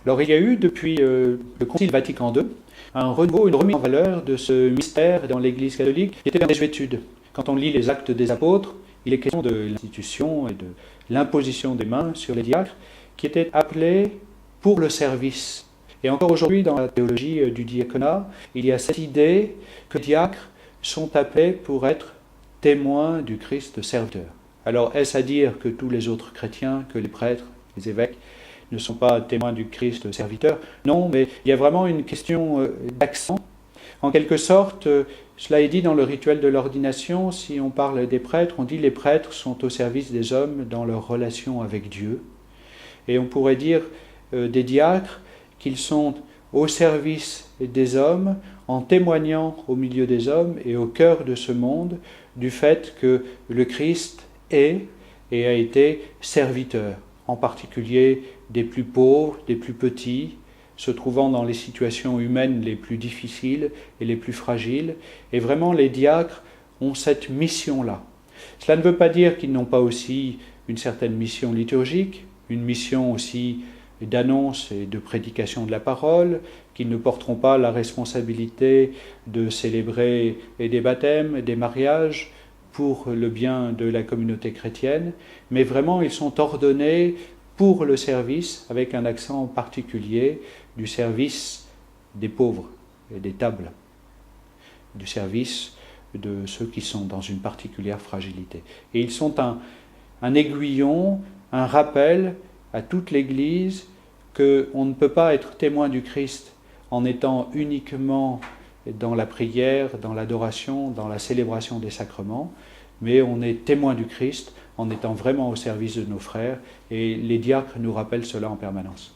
Alors il y a eu depuis le Concile Vatican II un renouveau, une remise en valeur de ce mystère dans l'Église catholique qui était en désuétude. Quand on lit les Actes des Apôtres, il est question de l'institution et de l'imposition des mains sur les diacres qui étaient appelés pour le service. Et encore aujourd'hui, dans la théologie du diaconat, il y a cette idée que les diacres sont appelés pour être témoins du Christ serviteur. Alors, est-ce à dire que tous les autres chrétiens, que les prêtres, les évêques, ne sont pas témoins du Christ serviteur? Non, mais il y a vraiment une question d'accent. En quelque sorte, cela est dit dans le rituel de l'ordination, si on parle des prêtres, on dit les prêtres sont au service des hommes dans leur relation avec Dieu. Et on pourrait dire des diacres qu'ils sont au service des hommes en témoignant au milieu des hommes et au cœur de ce monde du fait que le Christ est et a été serviteur, en particulier des plus pauvres, des plus petits, se trouvant dans les situations humaines les plus difficiles et les plus fragiles. Et vraiment, les diacres ont cette mission-là. Cela ne veut pas dire qu'ils n'ont pas aussi une certaine mission liturgique, une mission aussi d'annonce et de prédication de la parole, qu'ils ne porteront pas la responsabilité de célébrer des baptêmes, des mariages, pour le bien de la communauté chrétienne, mais vraiment ils sont ordonnés pour le service, avec un accent particulier du service des pauvres et des tables, du service de ceux qui sont dans une particulière fragilité. Et ils sont un aiguillon, un rappel à toute l'Église qu'on ne peut pas être témoin du Christ en étant uniquement dans la prière, dans l'adoration, dans la célébration des sacrements, mais on est témoin du Christ en étant vraiment au service de nos frères, et les diacres nous rappellent cela en permanence.